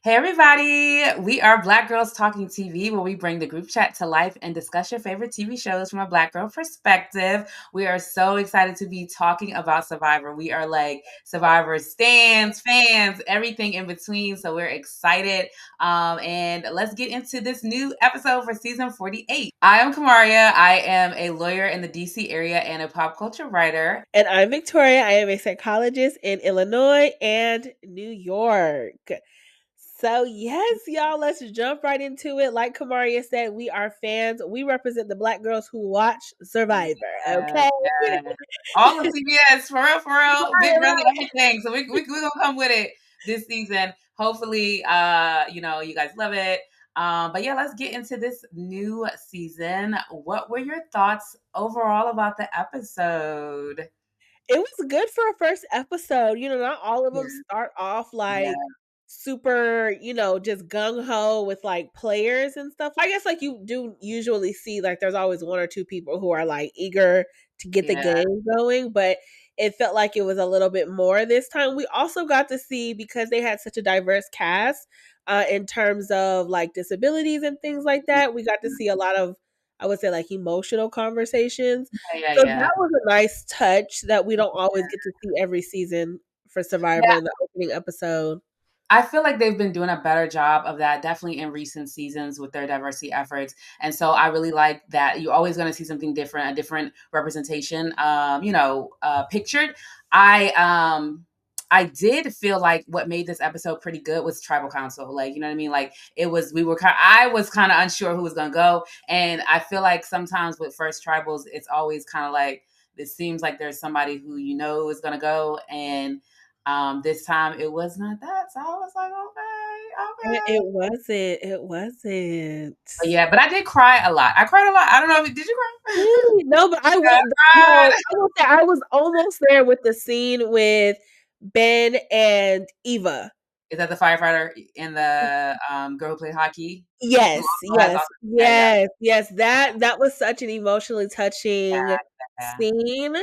Hey everybody, we are Black Girls Talking TV, where we bring the group chat to life and discuss your favorite TV shows from a Black girl perspective. We are so excited to be talking about Survivor. We are like Survivor stands, fans, everything in between. So we're excited. And let's get into this new episode for season 48. I am Kamaria. I am a lawyer in the DC area and a pop culture writer. And I'm Victoria. I am a psychologist in Illinois and New York. So, yes, y'all, let's jump right into it. Like Kamaria said, we are fans. We represent the Black girls who watch Survivor. Okay. Yes. All of CBS, for real, Big Right, Brother, right. everything. So we gonna come with it this season. Hopefully, you guys love it. But yeah, let's get into this new season. What were your thoughts overall about the episode? It was good for a first episode. Not all of Yeah, them start off yeah, like super, just gung ho with like players and stuff. I guess like you do usually see like there's always one or two people who are like eager to get the yeah, game going, but it felt like it was a little bit more this time. We also got to see, because they had such a diverse cast in terms of like disabilities and things like that, we got to see a lot of, I would say, like emotional conversations. yeah, So yeah. that was a nice touch that we don't always get to see every season for Survivor Yeah. in the opening episode. I feel like they've been doing a better job of that, definitely in recent seasons with their diversity efforts. And so I really like that you're always going to see something different, a different representation, pictured. I I did feel like what made this episode pretty good was tribal council. Like, you know what I mean? Like I was kind of unsure who was going to go. And I feel like sometimes with first tribals, it's always kind of like, it seems like there's somebody who is going to go. And this time it was not that. So I was like, okay, It okay. wasn't. It wasn't. But yeah, but I did cry a lot. I cried a lot. I don't know if did you cry? Really? No, but I Yeah, will. I cried. I will say I was almost there with the scene with Ben and Eva. Is that the firefighter and the girl who played hockey? Who Yes, also has yes, autism? Yeah, yeah, yes. That was such an emotionally touching yeah. scene.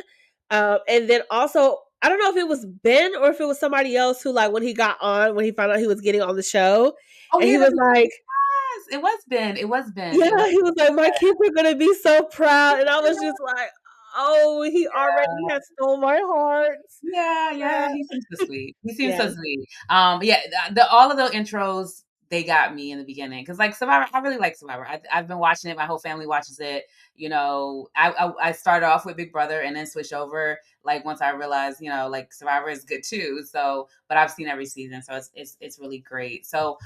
And then also, I don't know if it was Ben or if it was somebody else who, like, when he got on, when he found out he was getting on the show, Oh and he yeah, was like, it was Ben. It was Ben. It was yeah, he was like, my kids are gonna be so proud, and I was just like, oh, he already has stole my heart. yeah. Yeah, He seems so sweet. He seems so yes, sweee. Yeah, the all of the intros they got me in the beginning because like Survivor, I really like Survivor. I've been watching it. My whole family watches it. I started off with Big Brother and then switched over. Like once I realized, like Survivor is good too. So, but I've seen every season, so it's really great. So,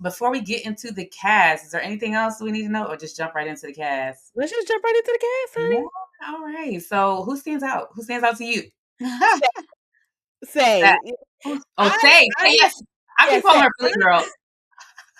before we get into the cast, is there anything else we need to know, or just jump right into the cast? let's just jump right into the cast, Yeah. honey. All right. So who stands out? Who stands out to you? Say, That say, I, Yes. I keep yes, calling say. her Philly girl.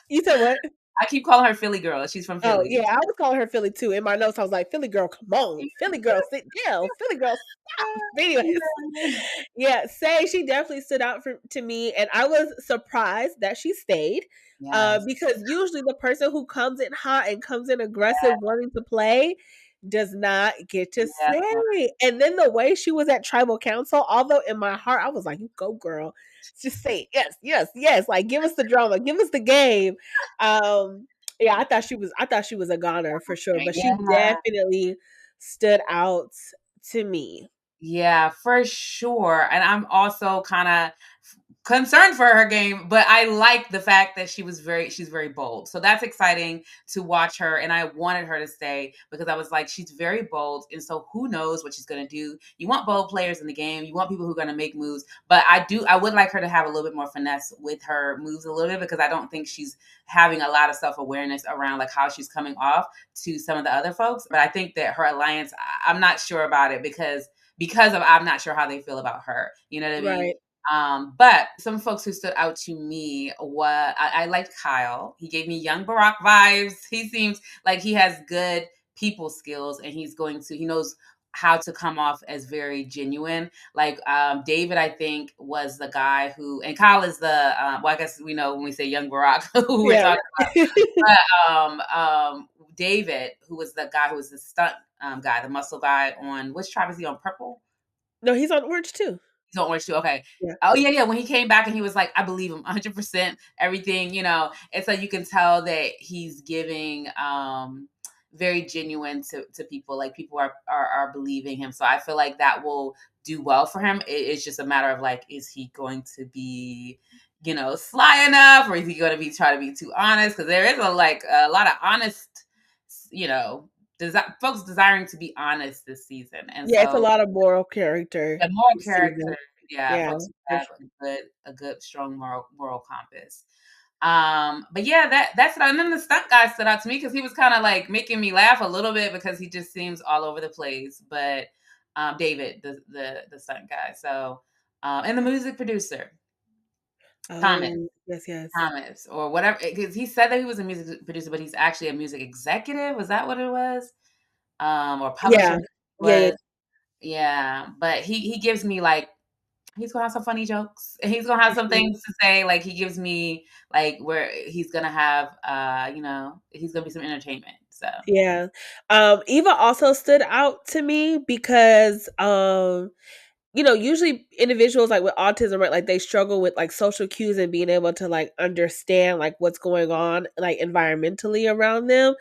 You said what? I keep calling her Philly girl. She's from Oh, Philly. yeah, I was calling her Philly too. In my notes, I was like, "Philly girl, come on. Philly girl, sit down. Philly girl, stop." Anyways, Yeah. yeah, Say, she definitely stood out to me, and I was surprised that she stayed, Yes. because usually the person who comes in hot and comes in aggressive wanting to play does not get to Yes. say. And then the way she was at tribal council, although in my heart I was like, "You go, girl. Just say it. Yes, yes, yes. Like, give us the drama, give us the game." Um yeah, I thought she was a goner for sure, but she Yeah. definitely stood out to me. Yeah, for sure. And I'm also kind of concerned for her game, but I like the fact that she's very bold. So that's exciting to watch her. And I wanted her to stay because I was like, she's very bold. And so who knows what she's going to do? You want bold players in the game. You want people who are going to make moves. But I would like her to have a little bit more finesse with her moves a little bit because I don't think she's having a lot of self awareness around like how she's coming off to some of the other folks. But I think that her alliance, I'm not sure about it because of I'm not sure how they feel about her. You know what I mean? Right. But some folks who stood out to me I liked Kyle. He gave me young Barack vibes. He seems like he has good people skills and he knows how to come off as very genuine. Like David, I think was the guy who, and Kyle is I guess we know when we say young Barack who we're Yeah, talking right. about. David, who was the guy who was the stunt guy, the muscle guy on which tribe is he on? Purple? No, he's on Orange too. Don't Orange too. Okay. Yeah. Oh yeah, yeah. When he came back and he was like, I believe him 100%, everything, and so you can tell that he's giving very genuine to people. Like people are believing him. So I feel like that will do well for him. It's just a matter of like, is he going to be, sly enough, or is he going to be trying to be too honest? Because there is a lot of honest, you know, folks desiring to be honest this season, and Yeah, it's a so lot of moral character the moral this character, season. yeah, Yeah, folks for have sure. a good strong moral compass. But yeah, that's and then the stunt guy stood out to me because he was kind of like making me laugh a little bit because he just seems all over the place. But David, the stunt guy, so and the music producer Thomas, Oh, yes, yes. Thomas or whatever, because he said that he was a music producer, but he's actually a music executive. Was that what it was? Or publisher Yeah. Yeah, yeah. was. Yeah, but he gives me like he's gonna have some funny jokes. He's gonna have some Mhm. things to say. Like he gives me like where he's gonna have he's gonna be some entertainment. So Yeah. Eva also stood out to me because usually individuals like with autism, right, like they struggle with like social cues and being able to like understand like what's going on like environmentally around them.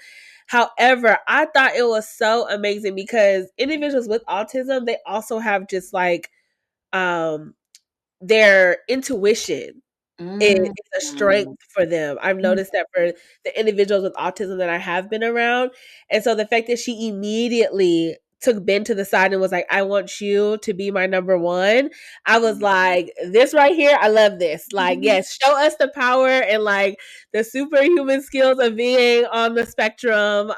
However, I thought it was so amazing because individuals with autism, they also have just like um their intuition is mm, a strength for them. I've mm, noticed that for the individuals with autism that I have been around. And so the fact that she immediately took Ben to the side and was like, I want you to be my number one. I was mm. like, this right here, I love this. Like, yes, show us the power and like the superhuman skills of being on the spectrum.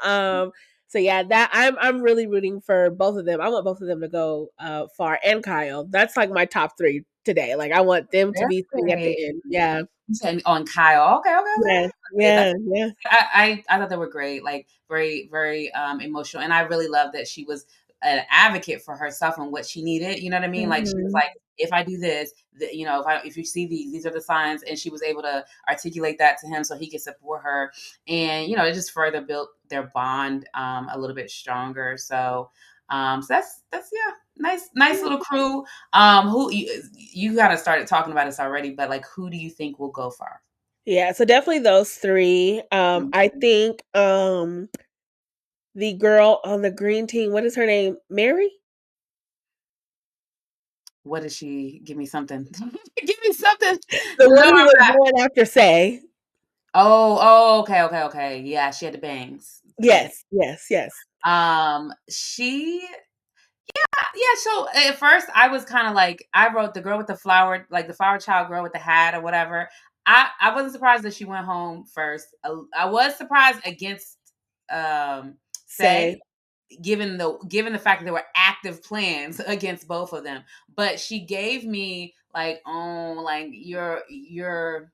So yeah, that I'm really rooting for both of them. I want both of them to go far, and Kyle. That's like my top three today. Like I want them to be sitting at the Really? end. Yeah. You said on Kyle. Okay, okay, Yes. okay. Okay, Yeah. that's Yeah. I thought they were great, like very, very emotional. And I really love that she was an advocate for herself and what she needed. You know what I mean? Like she was Mhm. like, if I do this, if you see these are the signs, and she was able to articulate that to him so he could support her. And it just further built their bond a little bit stronger. So that's yeah, nice little crew. Who you kind of started talking about this already, but like, who do you think will go far? Yeah. So definitely those three. I Mhm. think the girl on the green team, what is her name? Mary? What did she give me something? Give me something. The No, one who I'm was not. born after Say. Oh, okay, okay, okay. Yeah, she had the bangs. Yeah. Yes. Yes. Yes. She yeah, so at first I was kind of like, I wrote the girl with the flower, like the flower child girl with the hat or whatever. I wasn't surprised that she went home first. I was surprised against Say. Say, given the fact that there were active plans against both of them. But she gave me like, oh, like you're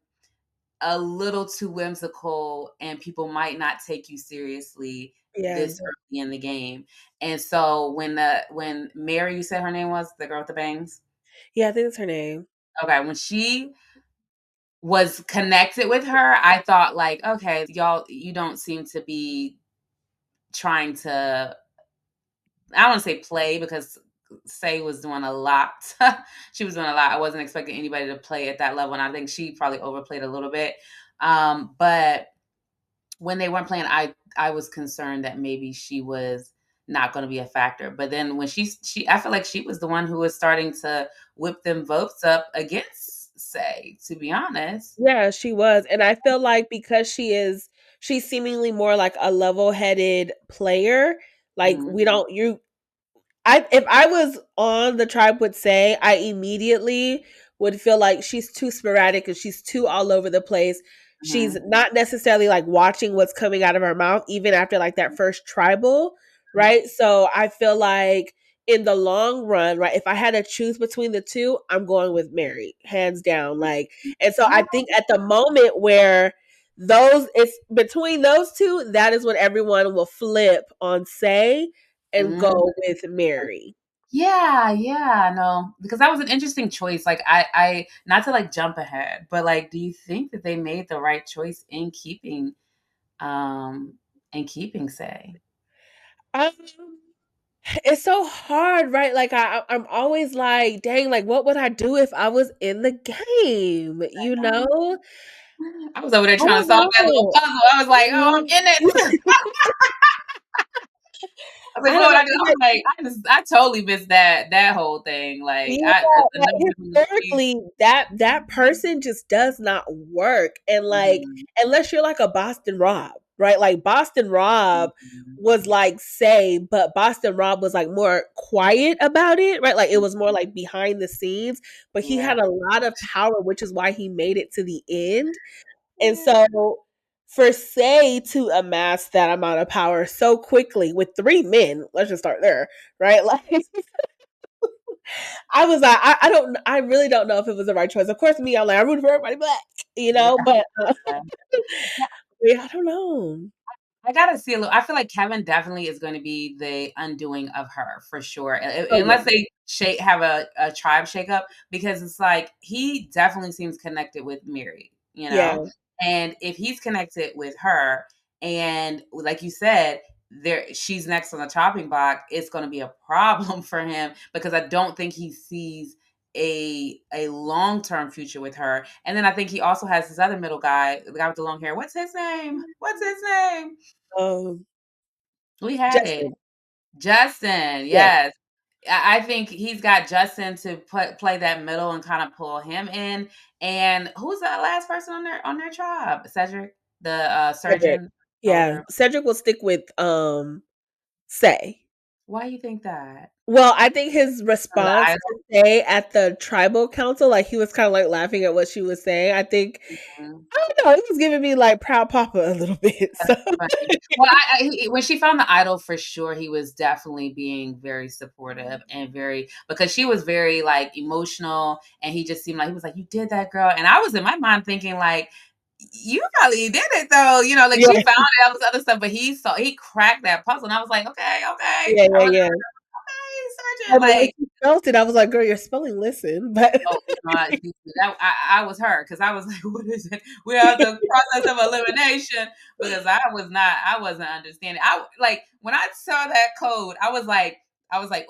a little too whimsical, and people might not take you seriously Yeah. this early in the game. And so when Mary, you said her name was the girl with the bangs. Yeah. I think that's her name. Okay, when she was connected with her, I thought like, okay, y'all, you don't seem to be trying to, I don't want to say play, because Say was doing a lot. She was doing a lot. I wasn't expecting anybody to play at that level, and I think she probably overplayed a little bit. But when they weren't playing, I was concerned that maybe she was not going to be a factor. But then when she I feel like she was the one who was starting to whip them votes up against Say, to be honest. Yeah, she was. And I feel like because she's seemingly more like a level-headed player. Like Mhm, we don't you I if I was on the tribe would say I immediately would feel like she's too sporadic and she's too all over the place. She's mhm, not necessarily like watching what's coming out of her mouth even after like that first tribal, right? So I feel like in the long run, right, if I had to choose between the two, I'm going with Mary, hands down. Like, and so I think at the moment where those it's between those two, that is when everyone will flip on Say and mhm. go with Mary. Yeah, yeah, no, because that was an interesting choice. Like, I not to like jump ahead, but like, do you think that they made the right choice um in keeping Say? Um, It's so hard, right? Like I'm always like, dang, like what would I do if I was in the game? You know? I was over there I trying to don't solve that little know. puzzle. I was like, "Oh, I'm in it." I was like, I "What don't would know. I do?" I was like, I totally missed that whole thing. Like, Yeah, I the like, numbers in the street. historically, that person just does not work, and, like, Mhm, unless you're like a Boston Rob, right? Like, Boston Rob mhm. was, like, say, but Boston Rob was, like, more quiet about it, right? Like, it was more, like, behind the scenes, but he Yeah. had a lot of power, which is why he made it to the end, and Yeah. so, for Say to amass that amount of power so quickly with 3 men, let's just start there, right? Like I was like, I really don't know if it was the right choice. Of course, me, I'm like, I root for everybody black, you Yeah. know, but Yeah. yeah, I don't know. I gotta see a little. I feel like Kevin definitely is going to be the undoing of her for sure, Oh unless yeah, they have a tribe shakeup, because it's like he definitely seems connected with Mary, yeah, and if he's connected with her, and like you said, she's next on the chopping block, it's going to be a problem for him because I don't think he sees a long-term future with her. And then I think he also has this other middle guy, the guy with the long hair. What's his name? What's his name? um, We had it. Justin, Justin, yeah, yes. I think he's got Justin to play that middle and kind of pull him in. And who's the last person on their tribe? Cedric, the Cedric, surgeon, yeah, soldier. Cedric will stick with Say. Why you think that? Well, I think his From the response to idol? Say at the tribal council, like he was kind of like laughing at what she was saying. I think Mhm. I don't know. He was giving me like proud papa a little bit. That's So funny. Well, when she found the idol, for sure, he was definitely being very supportive and very, because she was very like emotional, and he just seemed like he was like, "You did that, girl," and I was in my mind thinking like, "You probably did it though," like she yeah, found it, all this other stuff, but he cracked that puzzle, and I was like, "Okay, okay," yeah, I yeah, was yeah. like, "Okay, Oh, Sergeant," the way like. she spelled it, I was like, "Girl, your spelling, listen." But Oh, no, that I was her because I was like, "What is it?" We have the process of elimination because I wasn't understanding. I like when I saw that code, I was like,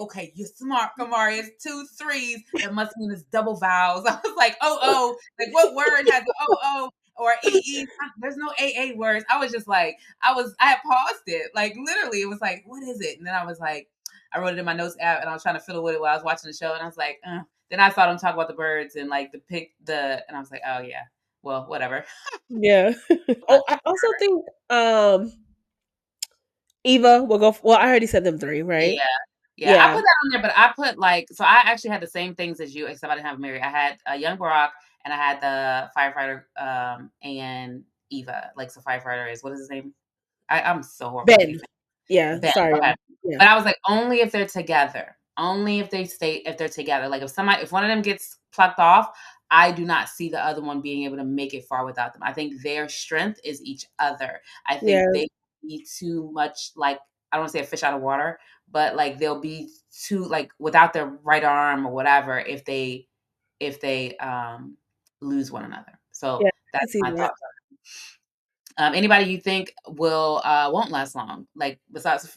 "Okay, you're smart, Kamari. It's two threes. That must mean it's double vowels." I was like, "Oh, like what word has an or ee? There's no aa words." I was just like, I had paused it, like literally. It was like, "What is it?" And then I was like, I wrote it in my notes app, and I was trying to fiddle with it while I was watching the show, and I was like, Then I saw them talk about the birds and like and I was like, oh yeah, well, whatever. yeah. But Oh, I also think, Eva will go well, I already said them 3, right? yeah, yeah, I Yeah, put that on there, but I put like, so I actually had the same things as you, except I didn't have Mary. I had young Barack, and I had the firefighter, and Eva, like the firefighter is what is his name? I'm so horrible with Ben. these. Yeah, Ben, sorry, okay. yeah, But I was like, only if they're together. Only if they're together. Like if one of them gets plucked off, I do not see the other one being able to make it far without them. I think their strength is each other. I think yeah, they be too much like, I don't want to say a fish out of water, but like they'll be too like without their right arm or whatever if they lose one another. yeah, So I can that's see my that. thoughts. Anybody you think will won't last long? Like besides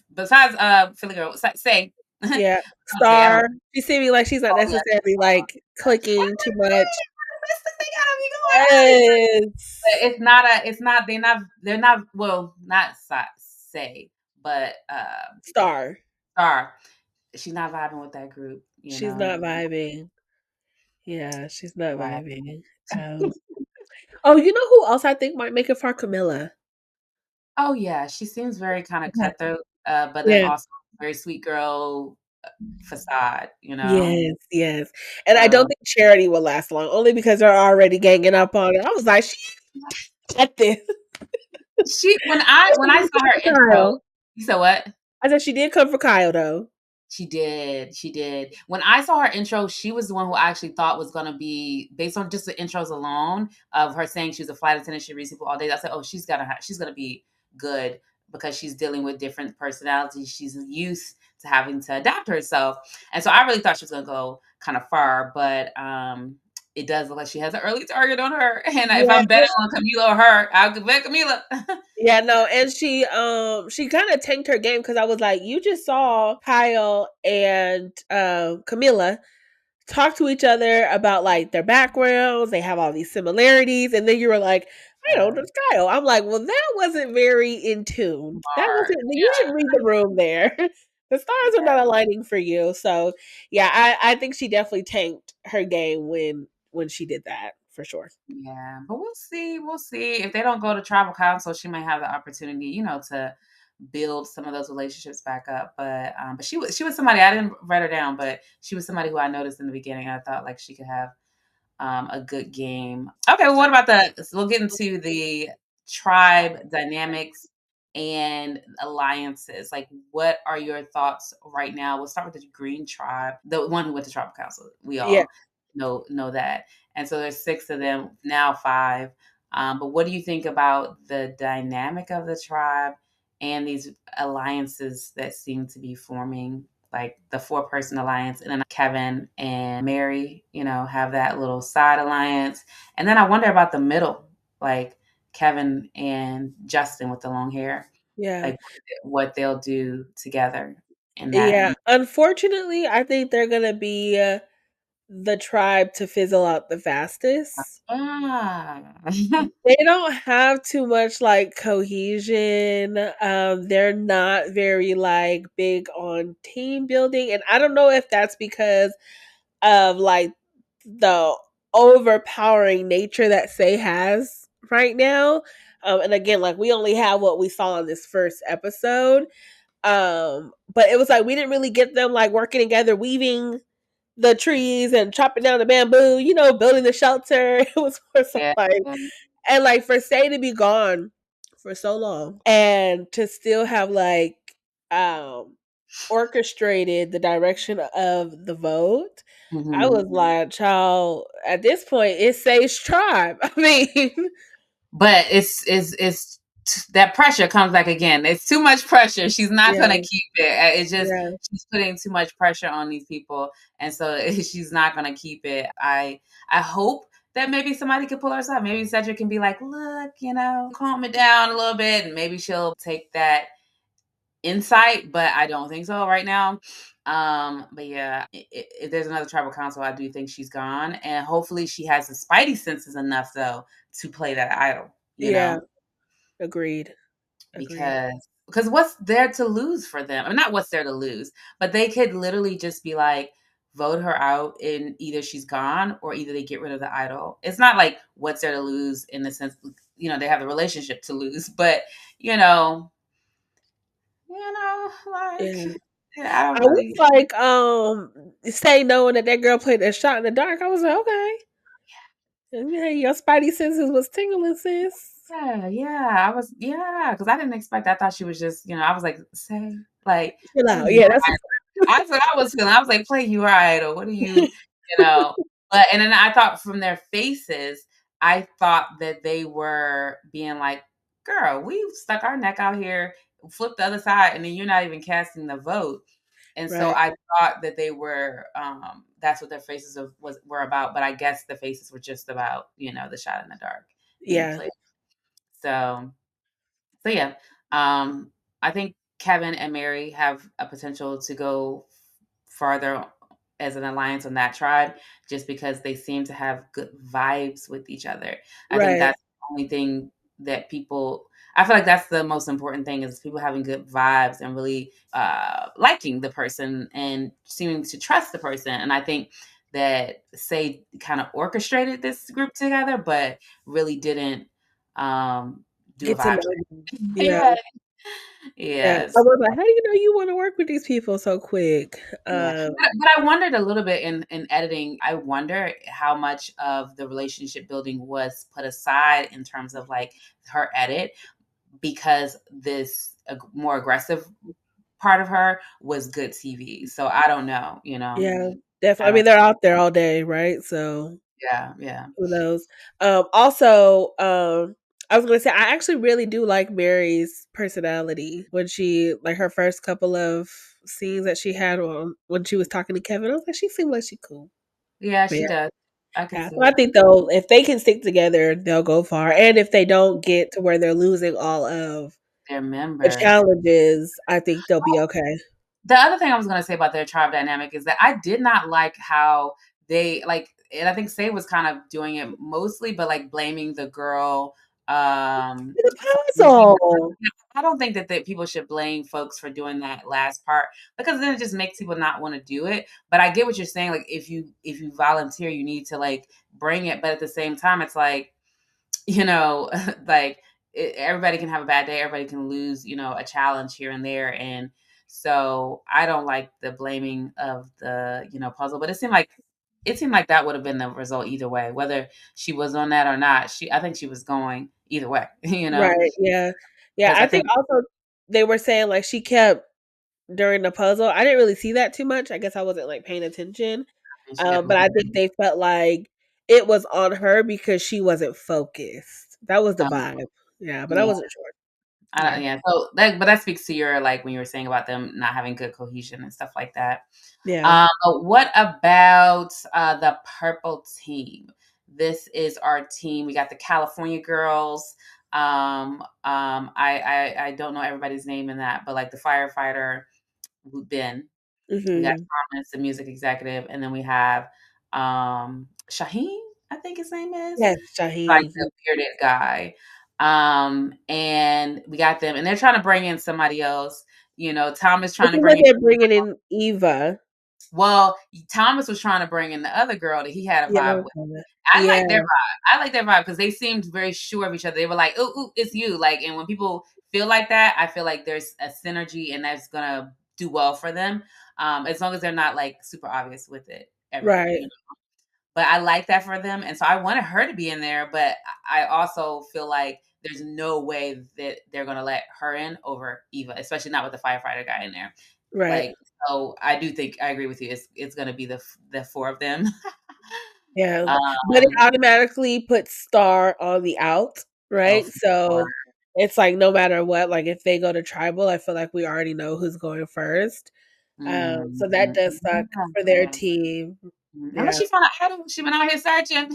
Philly girl, say. Yeah, Okay, I don't. Star, she seeming like she's not Oh yeah, necessarily, like, clicking too much. they gotta be going at it. Yes. But it's not a. It's not. They're not. Well, not say, but Star, Star. She's not vibing with that group. she's not vibing. Yeah, she's not Right. vibing. Oh, you know who else I think might make it far? Camilla. Oh yeah, she seems very kind of Yeah. cutthroat, but then Yeah. also very sweet girl facade. Yes, yes. And I don't So think Charity will last long, only because they're already ganging up on her. I was like, "She got this." when I She saw did her come for intro, Kyle. you said what? I said she did come for Kyle, though. She did. She did. When I saw her intro, she was the one who I actually thought was going to be, based on just the intros alone of her saying she was a flight attendant, she reads people all day. I said, oh, she's gonna be good because she's dealing with different personalities. She's used to having to adapt herself, and so I really thought she was gonna go kind of far. But it does look like she has an early target on her. And if Yeah, I'm betting on Camila or her, I'll bet Camila. yeah, no, and she kind of tanked her game because I was like, you just saw Kyle and Camilla talk to each other about like their backgrounds. They have all these similarities, and then you were like, I know Yeah, the Kyle. I'm like, well, that wasn't very in tune. That smart. wasn't. You didn't read the room there. The stars are not aligning for you. So yeah, I think she definitely tanked her game when she did that for sure. Yeah, but we'll see. We'll see. If they don't go to tribal council, she might have the opportunity, to build some of those relationships back up. But she was somebody I didn't write her down, but she was somebody who I noticed in the beginning. I thought like she could have a good game. Okay, well, what about so we'll get into the tribe dynamics and alliances. Like, what are your thoughts right now? We'll start with the Green Tribe, the one who went to tribal council. We Yeah, all know that, and so there's six of them now, five. But what do you think about the dynamic of the tribe and these alliances that seem to be forming? Like the four-person alliance, and then Kevin and Mary, have that little side alliance. And then I wonder about the middle, like Kevin and Justin with the long hair, yeah, like what they'll do together in that. yeah. Unfortunately, I think they're gonna be the tribe to fizzle out the fastest. Ah. They don't have too much, like, cohesion, they're not very, like, big on team building, and I don't know if that's because of, like, the overpowering nature that Say has right now, and again, like, we only have what we saw in this first episode, but it was like we didn't really get them, like, working together, weaving the trees and chopping down the bamboo, building the shelter. It was more so Yeah. like and like for Say to be gone for so long and to still have like um orchestrated the direction of the vote, I Mhm. was like, child, at this point it's Say's tribe. I mean, But that pressure comes back again. It's too much pressure. She's not yeah, gonna keep it. It's just yeah, she's putting too much pressure on these people, and so she's not gonna keep it. I hope that maybe somebody could pull her aside. Maybe Cedric can be like, look, calm it down a little bit, and maybe she'll take that insight. But I don't think so right now. But yeah, if there's another tribal council, I do think she's gone, and hopefully she has the spidey senses enough though to play that idol. yeah, agreed, agreed. Because what's there to lose for them? I mean, not what's there to lose, but they could literally just be like, vote her out, and either she's gone or either they get rid of the idol. It's not like what's there to lose in the sense, they have the relationship to lose, but like, Yeah. yeah, I don't I know. was like, Say knowing that girl played that shot in the dark. I was like, okay. Yeah, your spidey senses was tingling, sis. Yeah, yeah, because I didn't expect. I thought she was just, I was like, say, like, Chill play out. you. Yeah, that's That's what I was feeling. I was like, play you right, or what are you know? But and then I thought from their faces, I thought that they were being like, girl, we stuck our neck out here, flip the other side, and then you're not even casting the vote. And so right. I thought that they were that's what their faces were about. But I guess the faces were just about, the shot in the dark being Yeah. played. So yeah, I think Kevin and Mary have a potential to go farther as an alliance on that tribe, just because they seem to have good vibes with each other. I think Right. that's the only thing that people. I feel like that's the most important thing is people having good vibes and really liking the person and seeming to trust the person. And I think that Say kind of orchestrated this group together, but really didn't um, do a Get to vibe know check. them. Yeah. Yeah. Yeah. Yes. I was like, how do you know you want to work with these people so quick? Yeah. But I wondered a little bit in editing, I wonder how much of the relationship building was put aside in terms of like her edit because this more aggressive part of her was good TV. So I don't know. Yeah. Definitely. I I mean, don't they're out there all day, right? So yeah, yeah. who knows? Also, I was gonna say I actually really do like Mary's personality when she like her first couple of scenes that she had on when she was talking to Kevin. I was like, she seemed like she cool. Yeah, But she yeah, does. I could Yeah, see so I that. think though, if they can stick together, they'll go far. And if they don't get to where they're losing all of Their the members. challenges, I think they'll be okay. The other thing I was gonna say about their tribe dynamic is that I did not like how they like, and I think Say was kind of doing it mostly, but like blaming the girl The for losing the puzzle. I don't think that, people should blame folks for doing that last part because then it just makes people not want to do it. But I get what you're saying. Like if you volunteer, you need to like bring it. But at the same time, it's like, you know, like everybody can have a bad day. Everybody can lose, a challenge here and there. And so I don't like the blaming of the, puzzle, but it seemed like that would have been the result either way, whether she was on that or not. I think she was going either way, Right, yeah. Yeah, because I I think think also they were saying, like, she kept during the puzzle. I didn't really see that too much. I guess I wasn't, like, paying attention. she kept But moving. I think they felt like it was on her because she wasn't focused. That was the Um, vibe. Yeah, but I yeah, wasn't sure. I Yeah. don't, yeah. So but that speaks to your like when you were saying about them not having good cohesion and stuff like that. Yeah. But what about the purple team? This is our team. We got the California girls. I don't know everybody's name in that, but like the firefighter, Ben. We got Mhm. Thomas, the music executive, and then we have Shaheen, I think his name is, Yes, like Shaheen. the bearded guy. And we got them, and they're trying to bring in somebody else. Thomas It trying to seems bring like in. they're bringing in Eva. Well, Thomas was trying to bring in the other girl that he had a vibe with. Bianca. I Yeah, like their vibe. I like their vibe because they seemed very sure of each other. They were like, "Ooh, ooh, it's you!" Like, and when people feel like that, I feel like there's a synergy, and that's gonna do well for them. As long as they're not like super obvious with it, right, But I like that for them, and so I wanted her to be in there, but I also feel like there's no way that they're gonna let her in over Eva, especially not with the firefighter guy in there. right. Like, so I do think I agree with you. It's gonna be the four of them. Yeah, but it um, automatically puts Star on the out, oh, right? for sure. So, it's like no matter what, like, if they go to tribal, I feel like we already know who's going first. So that Mhm. does suck for their team. Unless Yeah. she found out how she went out here searching.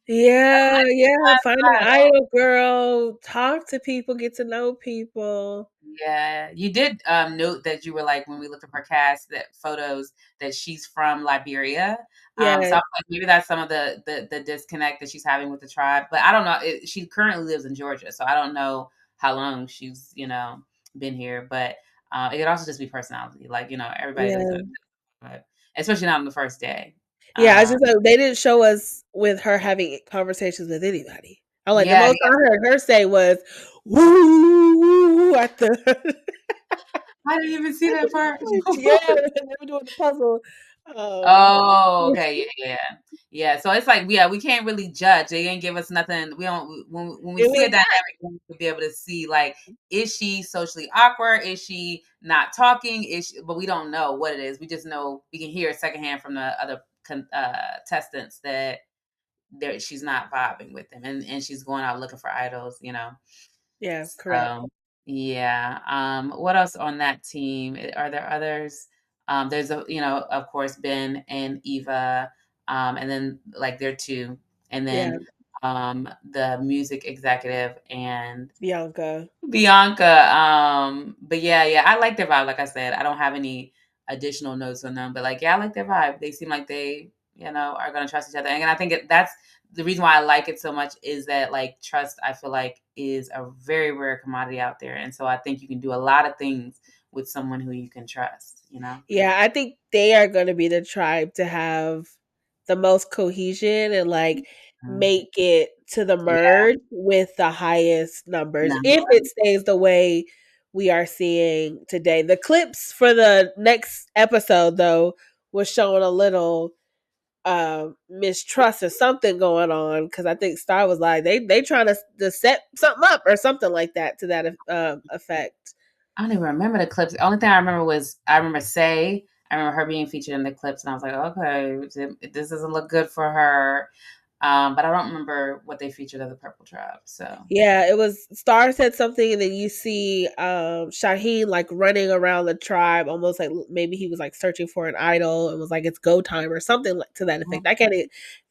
Yeah, yeah, find an idol, girl, talk to people, get to know people. Yeah, you did, note that you were like, when we looked up her cast, that photos, that she's from Liberia. So Yeah, I was like, maybe that's some of the disconnect that she's having with the tribe, but I don't know. She currently lives in Georgia, so I don't know how long she's, been here, but it could also just be personality. Like, everybody likes yeah. it, but especially not on the first day. Yeah, I just Um, like they didn't show us with her having conversations with anybody. I like the yeah, most I heard her say was "woo" at the I didn't even see that part. yeah, when they were doing the puzzle. Um, Oh, okay, yeah, yeah, yeah. Yeah, so it's like, yeah, we can't really judge. They didn't give us nothing. We don't when we and see a dynamic, we need to be able to see like, is she socially awkward? Is she not talking? But we don't know what it is. We just know we can hear it secondhand from the other contestants that she's not vibing with them, and she's going out looking for idols. yeah, correct. So, yeah. What else on that team? Are there others? There's of course, Ben and Eva, and then like there two, and Yeah, then the music executive and Bianca. Bianca. But yeah, yeah, I like their vibe. Like I said, I don't have any additional notes on them, but like, yeah, I like their vibe. They seem like they, are gonna trust each other. And I think that's the reason why I like it so much is that like trust, I feel like is a very rare commodity out there. And so I think you can do a lot of things with someone who you can trust. Yeah, I think they are gonna be the tribe to have the most cohesion and, like, Mhm. make it to the Yeah. merge with the highest numbers No. if it stays the way we are seeing today. The clips for the next episode, though, was showing a little, mistrust or something going on because I think Star was like, "They trying to set something up," or something like that to that, effect. I don't even remember the clips. The only thing I remember was I remember Say. I remember her being featured in the clips, and I was like, okay, this doesn't look good for her. But I don't remember what they featured as a purple tribe. So Yeah, it was Star said something, and then you see Shaheen like running around the tribe, almost like maybe he was like searching for an idol and was like it's go time or something like, to that effect. I can't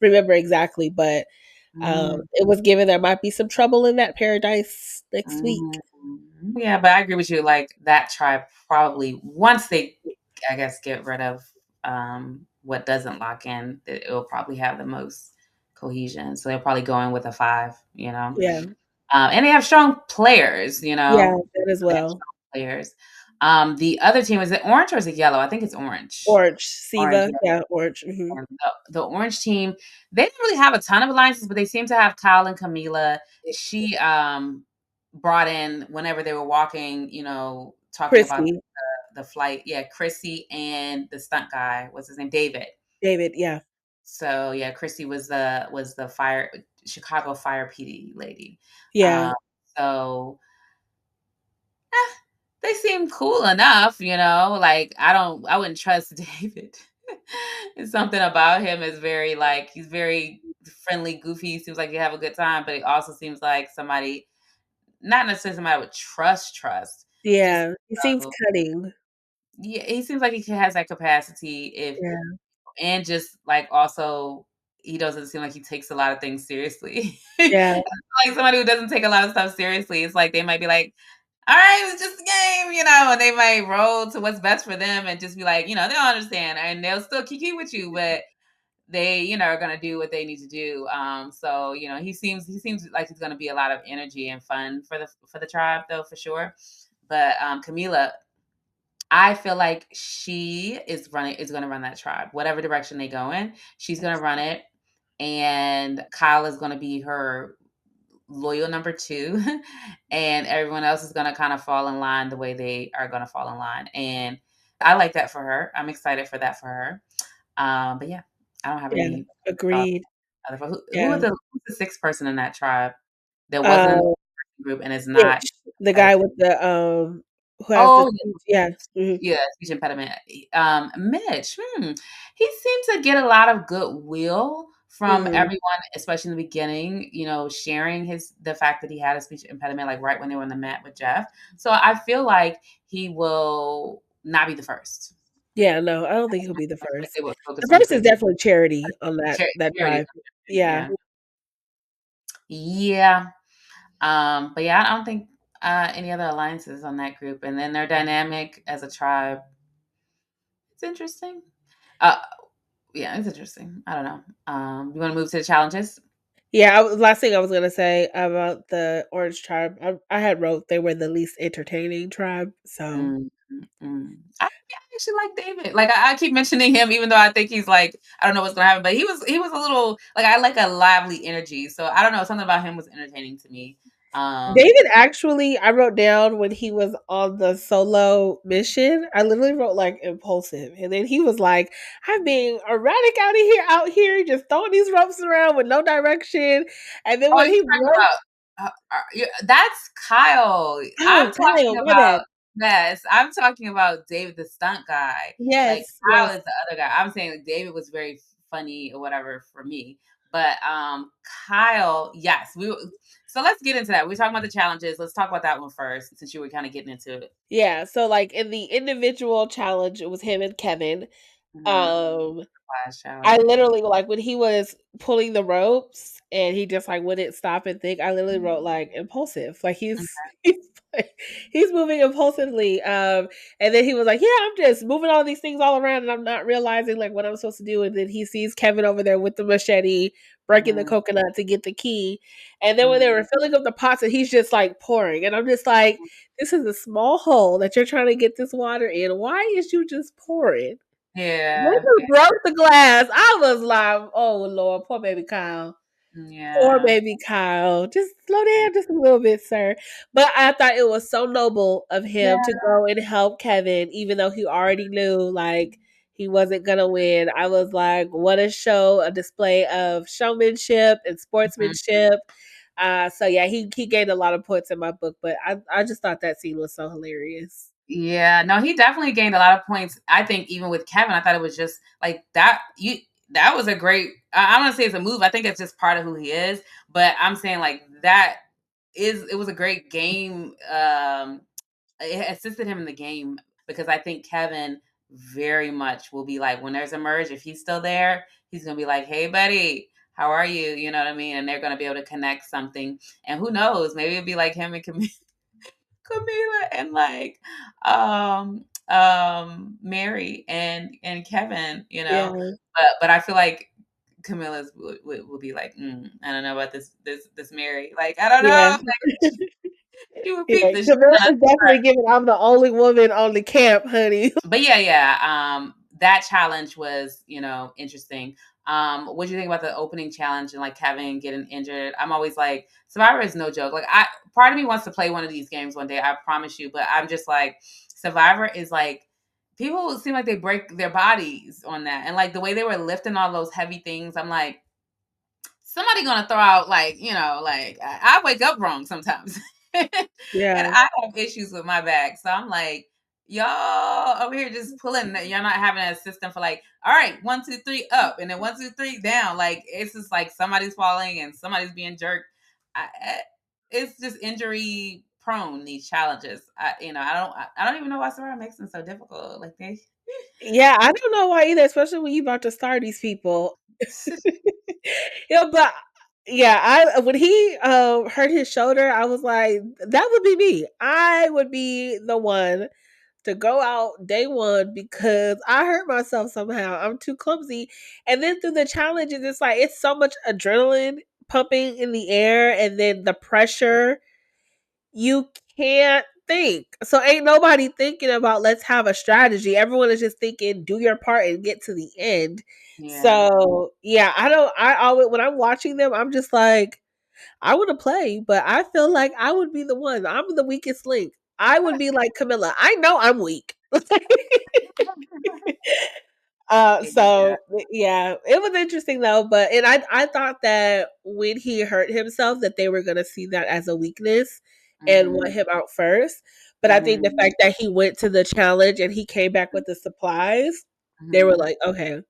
remember exactly, but mm, it was given there might be some trouble in that paradise next week. mm, yeah, but I agree with you. Like that tribe probably once they, I guess, get rid of what doesn't lock in, it'll probably have the most cohesion. So they're probably going with a five. Yeah, And they have strong players. yeah, that as They have well. strong players. The other team, is it orange or is it yellow? I think it's orange. Orange, Orange, Siva, yeah, orange. Hmm. and the orange team, they didn't really have a ton of alliances, but they seem to have Kyle and Camila. She brought in whenever they were walking, talking about Chrissy, the flight. Yeah, Chrissy and the stunt guy, what's his name? David. David, yeah, So yeah, Chrissy was the fire Chicago fire PD lady. yeah, Um, so they seem cool enough, like I wouldn't trust David. It's something about him is very like he's very friendly, goofy. He seems like you have a good time, but he also seems like somebody, not necessarily somebody I would trust. Just yeah. He seems uh, cunning. yeah, he seems like he has that capacity if Yeah, and just like also he doesn't seem like he takes a lot of things seriously. yeah, Like somebody who doesn't take a lot of stuff seriously, it's like they might be like, all right, it was just a game, and they might roll to what's best for them and just be like, they don't understand and they'll still kiki with you, but they, are gonna do what they need to do. So he seems like he's gonna be a lot of energy and fun for the tribe though, for sure. But Camila, I feel like she is gonna run that tribe. Whatever direction they go in, she's gonna run it. And Kyle is gonna be her loyal number two, and everyone else is gonna kind of fall in line the way they are gonna fall in line. And I like that for her. I'm excited for that for her. But yeah, I don't have yeah. any thoughts. Agreed. Who Yeah. was who's the sixth person in that tribe that wasn't in Uh, the group and is not Mitch, the at a guy with the who has the oh speech. Yeah. Mhm. yeah, speech impediment. Mitch, he seemed to get a lot of goodwill from Mhm. everyone, especially in the beginning. Sharing the fact that he had a speech impediment, like right when they were on the mat with Jeff. So I feel like he will not be the first. Yeah, no, I don't think he'll be the I feel like first. they will The focus on first is Chris. definitely Charity on that Charity, drive. Yeah. yeah, yeah. But yeah, I don't think any other alliances on that group, and then their dynamic as a tribe. It's interesting. Uh, Yeah, it's interesting. I don't know. You want to move to the challenges? Yeah, last thing I was gonna say about the Orange tribe, I had wrote they were the least entertaining tribe, so Mm, I actually like David. Like I keep mentioning him, even though I think he's like I don't know what's gonna happen, but he was a little like I like a lively energy. So I don't know, something about him was entertaining to me. Um, David actually, I wrote down when he was on the solo mission, I literally wrote like impulsive. And then he was like, I'm being erratic out here, just throwing these ropes around with no direction. And then oh, when you're he talking broke, that's Kyle. I'm oh, talking Kyle, my bad. about yes. I'm talking about David, the stunt guy. Like Yes, Kyle yes. is the other guy. I'm saying like, David was very funny or whatever for me, but Kyle, yes. So let's get into that. We're talking about the challenges. Let's talk about that one first, since you were kind of getting into it. Yeah. So like in the individual challenge, it was him and Kevin. Mhm. Um Class I challenge. literally like when he was pulling the ropes and he just like wouldn't stop and think. I literally wrote like impulsive, like Mhm. he's like, he's moving impulsively. And then he was like, "Yeah, I'm just moving all these things all around, and I'm not realizing like what I'm supposed to do." And then he sees Kevin over there with the machete breaking the Mhm. coconut to get the key. And then when they Mhm. were filling up the pots, and he's just like pouring, and I'm just like, "This is a small hole that you're trying to get this water in. Why is you just pouring?" When Yeah. he broke the glass, I was like, "Oh Lord, poor baby Kyle." Poor Yeah. baby Kyle. Just slow down just a little bit, sir. But I thought it was so noble of him Yeah. to go and help Kevin, even though he already knew like he wasn't gonna win. I was like, what a show, a display of showmanship and Mhm. sportsmanship. So yeah, he gained a lot of points in my book, but I just thought that scene was so hilarious. Yeah, no, he definitely gained a lot of points. I think even with Kevin, I thought it was just like that. that was a great. I don't want to say it's a move. I think it's just part of who he is. But I'm saying like that is it was a great game. It assisted him in the game because I think Kevin very much will be like when there's a merge, if he's still there, he's gonna be like, "Hey, buddy, how are you?" You know what I mean? And they're gonna be able to connect something. And who knows? Maybe it'll be like him and Camila and like Mary and Kevin. You Yeah, know, but I feel like Camilla's would be like, I don't know about this Mary. Like I don't yeah. know. Like she would peep Yeah, the shit out. Camilla's definitely giving, "I'm the only woman on the camp, honey." But yeah. That challenge was, interesting. What do you think about the opening challenge and like Kevin getting injured? I'm always like, Survivor is no joke. Like part of me wants to play one of these games one day, I promise you. But I'm just like, Survivor is like, people seem like they break their bodies on that. And like the way they were lifting all those heavy things, I'm like, somebody gonna throw out like like I wake up wrong sometimes and Yeah, I have issues with my back, so I'm like, y'all over here just pulling that, you're not having a system for like, all right, 1 2 3 up and then 1 2 3 down. Like it's just like somebody's falling and somebody's being jerked. It's just injury prone, these challenges. I don't even know why Survivor makes them so difficult, like they yeah, I don't know why either, especially when you about to start these people. Yeah, but yeah, I when he hurt his shoulder, I was like, that would be me. I would be the one to go out day one because I hurt myself somehow. I'm too clumsy. And then through the challenges, it's like it's so much adrenaline pumping in the air and then the pressure. You can't think. So ain't nobody thinking about let's have a strategy. Everyone is just thinking do your part and get to the end. yeah. So yeah, I always when I'm watching them, I'm just like, I want to play, but I feel like I would be the one. I'm the weakest link. I would be like Camilla. I know I'm weak. Yeah. Yeah, it was interesting though, but and I thought that when he hurt himself that they were gonna see that as a weakness and Hmm. want him out first. But I think the Hmm. fact that he went to the challenge and he came back with the supplies, they were Hmm. like, okay,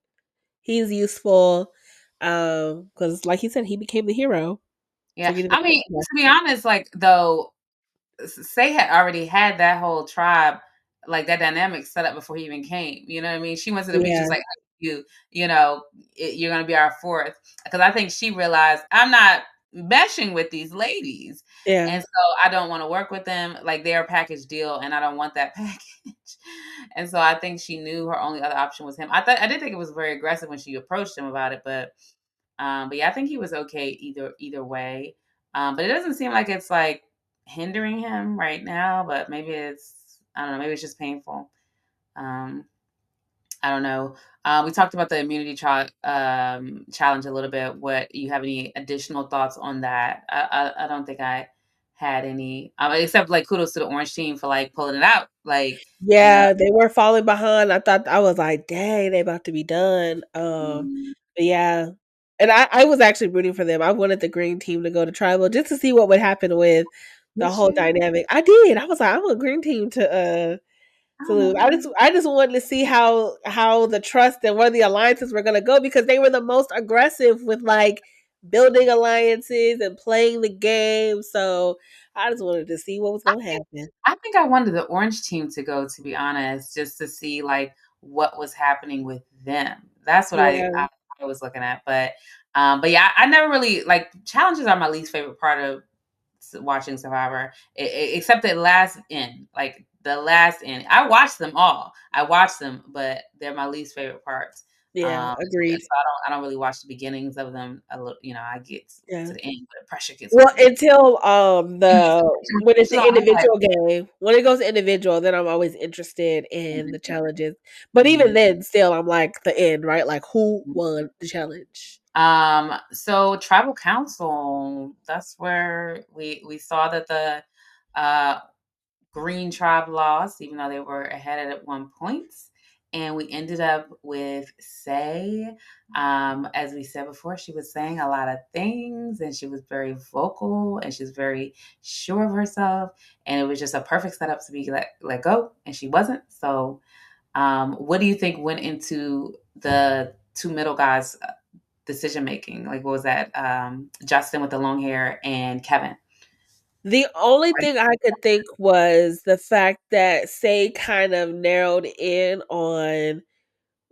he's useful. Because like he said, he became the hero for Yeah. getting the I mean, yeah. to be honest, like though Say had already had that whole tribe, like that dynamic set up before he even came. You know what I mean? She went to the beach, she was Yeah, like, you know, you're gonna be our fourth. Because I think she realized I'm not meshing with these ladies. yeah. And so I don't want to work with them. Like they're a package deal and I don't want that package. And so I think she knew her only other option was him. I did think it was very aggressive when she approached him about it, but yeah, I think he was okay either way. But it doesn't seem like it's like hindering him right now. But maybe it's I don't know. Maybe it's just painful. Um, I don't know. We talked about the immunity challenge a little bit. What you have any additional thoughts on that? I don't think I had any, except like kudos to the orange team for like pulling it out. Like you know. Yeah, they were falling behind. I was like, dang, they about to be done. But yeah. And I was actually rooting for them. I wanted the green team to go to tribal just to see what would happen with the Did whole you? dynamic. I did. I was like, I want green team to lose. Oh, I just wanted to see how the trust and where the alliances were gonna go because they were the most aggressive with like building alliances and playing the game. So I just wanted to see what was I gonna think happen. I think I wanted the orange team to go, to be honest, just to see like what was happening with them. That's what Yeah. I was looking at. But yeah, I never really like challenges are my least favorite part of watching Survivor, except the last end, like the last end. I watched them all. I watched them, but they're my least favorite parts. Yeah, Yeah, agreed. so I don't really watch the beginnings of them. A little, I get to Yeah. the end, but the pressure gets Well, on me. until And the when it's it's an on highlight. individual game, when it goes individual, then I'm always interested in the challenges. But even Mhm. then, still, I'm like the end, right? Like who won the challenge? So tribal council, that's where we saw that the uh Green tribe lost, even though they were ahead at one point. And we ended up with Say. As we said before, she was saying a lot of things and she was very vocal and she's very sure of herself. And it was just a perfect setup to be let go. And she wasn't. So what do you think went into the two middle guys decision making. Like what was that? Justin with the long hair and Kevin. The only thing I could think was the fact that Say kind of narrowed in on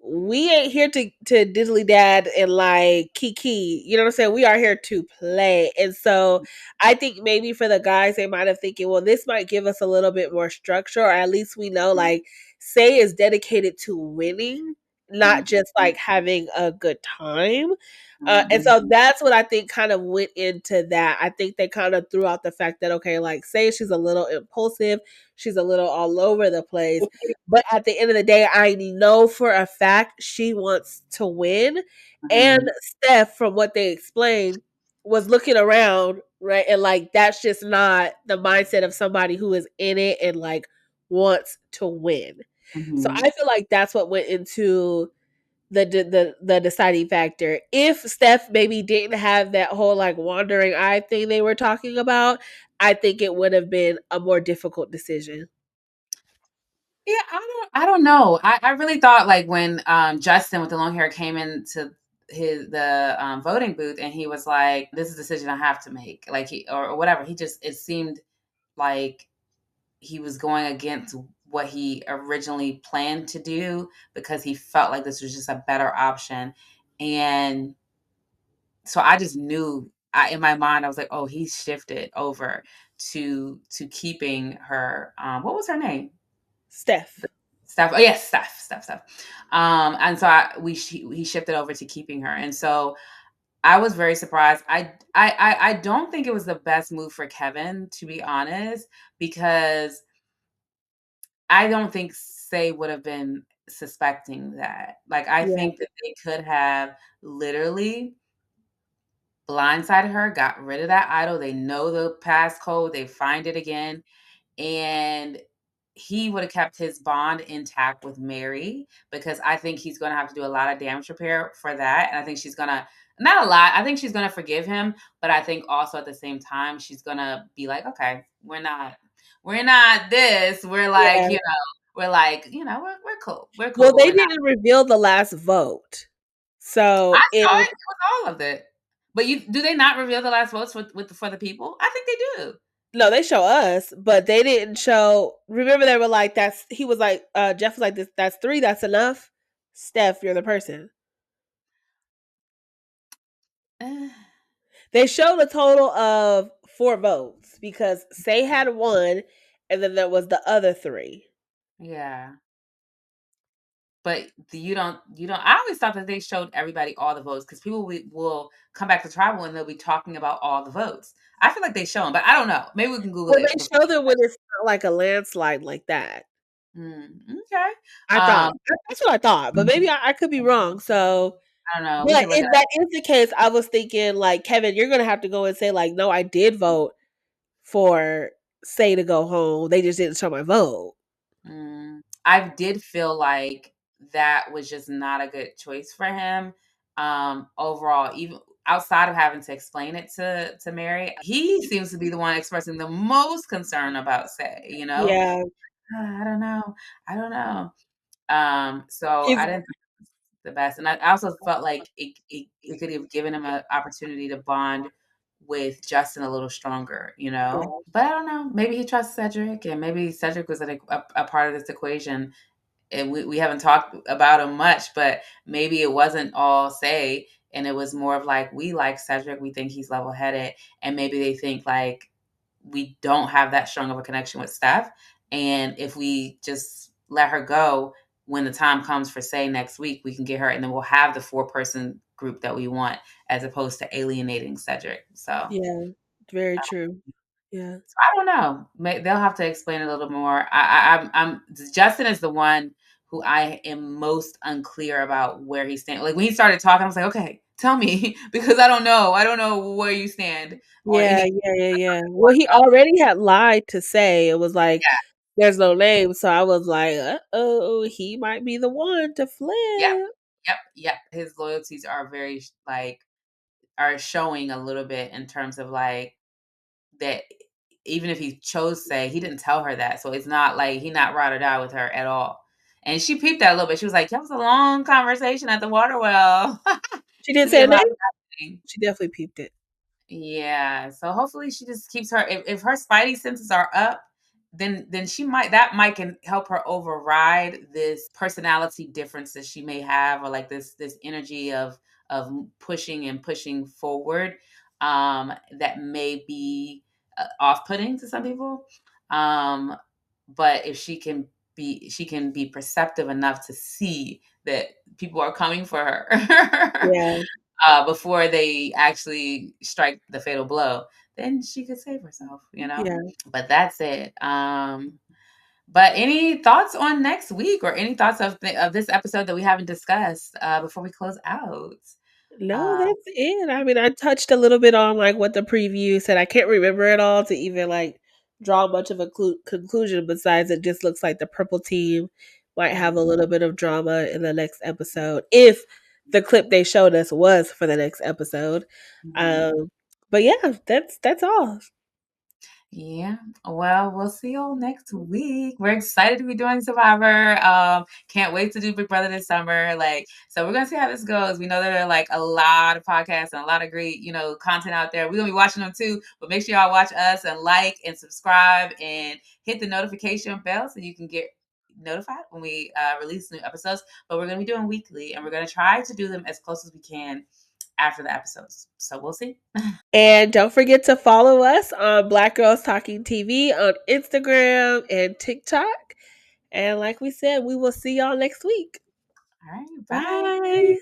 we ain't here to diddly dad and like kiki, you know what I'm saying? We are here to play. And so I think maybe for the guys they might have thinking, well, this might give us a little bit more structure, or at least we know like Say is dedicated to winning, not Mm-hmm. just like having a good time. And Mm-hmm. so that's what I think kind of went into that. I think they kind of threw out the fact that, okay, like, Say she's a little impulsive, she's a little all over the place. But at the end of the day, I know for a fact she wants to win. And Mm-hmm. Steph, from what they explained, was looking around, right? And like, that's just not the mindset of somebody who is in it and like wants to win. So Mm-hmm. I feel like that's what went into the deciding factor. If Steph maybe didn't have that whole like wandering eye thing they were talking about, I think it would have been a more difficult decision. Yeah, I don't know. I really thought like when Justin with the long hair came into the voting booth and he was like, "This is a decision I have to make," like he or whatever. He just it seemed like he was going against what he originally planned to do because he felt like this was just a better option, and so I just knew in my mind I was like, "Oh, he shifted over to keeping her." What was her name? Steph. Steph. Oh yes, Steph. And so he shifted over to keeping her, and so I was very surprised. I don't think it was the best move for Kevin, to be honest, because I don't think Say would have been suspecting that. Like I Yeah. think that they could have literally blindsided her, got rid of that idol. They know the passcode. They find it again, and he would have kept his bond intact with Mary because I think he's going to have to do a lot of damage repair for that. And I think she's going to, not a lot, I think she's going to forgive him. But I think also at the same time, she's going to be like, okay, we're not this. We're like, Yeah. we're like, we're cool. We're cool, Well, but they we're not. didn't reveal the last vote. I So saw it it. It was all of it. But do they not reveal the last votes for the people? I think they do. no, they show us, but they didn't show. Remember, they were like, "That's." He was like, Jeff was like, "This, that's three. That's enough." Steph, you're the person. They showed a total of four votes because Say had one, and then there was the other three. Yeah. But you don't. I always thought that they showed everybody all the votes because people will come back to tribal and they'll be talking about all the votes. I feel like they show them, but I don't know. Maybe we can Google Well, it. they show them when it's not like a landslide like that. Okay. I thought Um, that's what I thought, but maybe I could be wrong. So, I don't know. We but can look if it that up. is the case, I was thinking like Kevin, you're gonna have to go and say like, no, I did vote for Say to go home. They just didn't show my vote. I did feel like that was just not a good choice for him. Overall, even outside of having to explain it to Mary, he seems to be the one expressing the most concern about Say. Yeah. I don't know. I don't know. So If I didn't think it was the best, and I also felt like it could have given him an opportunity to bond with Justin a little stronger. But I don't know. Maybe he trusts Cedric, and maybe Cedric was a part of this equation, and we haven't talked about him much. But maybe it wasn't all Say, and it was more of like we like Cedric, we think he's level headed, and maybe they think like we don't have that strong of a connection with Steph. And if we just let her go when the time comes for Say next week, we can get her, and then we'll have the 4-person group that we want, as opposed to alienating Cedric. So yeah, very true. Yeah. I don't know. They'll have to explain it a little more. I'm Justin is the one who I am most unclear about where he stands. Like when he started talking, I was like, okay, tell me because I don't know. I don't know where you stand on Yeah, any. yeah, yeah, yeah. Well, he already had lied to Say. It was like Yeah. there's no name, so I was like, "Uh-oh, he might be the one to Yep. flip." Yep. His loyalties are very like are showing a little bit in terms of like that. Even if he chose Say, he didn't tell her that, so it's not like he not ride or die with her at all. And she peeped that a little bit. She was like, that was a long conversation at the water well. She didn't To be say a allowed name? happening. She definitely peeped it. Yeah. So hopefully she just keeps her if her spidey senses are up, then she might that might can help her override this personality difference that she may have, or like this energy of pushing and pushing forward, that may be off-putting to some people. Um but if she can be perceptive enough to see that people are coming for her Yeah. before they actually strike the fatal blow, then she could save herself, you know? Yeah. But that's it. But any thoughts on next week, or any thoughts of this episode that we haven't discussed before we close out? No, Uh, that's it. I mean, I touched a little bit on like what the preview said. I can't remember it all to even like draw much of a conclusion. Besides, it just looks like the purple team might have a little bit of drama in the next episode if the clip they showed us was for the next episode. mhm. Um, but yeah, that's all. Yeah. Well, we'll see y'all next week. We're excited to be doing Survivor. Can't wait to do Big Brother this summer. Like, so we're gonna see how this goes. We know there are like a lot of podcasts and a lot of great, content out there. We're gonna be watching them too. But make sure y'all watch us and like and subscribe and hit the notification bell so you can get notified when we release new episodes. But we're gonna be doing weekly, and we're gonna try to do them as close as we can after the episodes. So we'll see. And don't forget to follow us on Black Girls Talking TV on Instagram and TikTok. And like we said, we will see y'all next week. All right. Bye. Bye.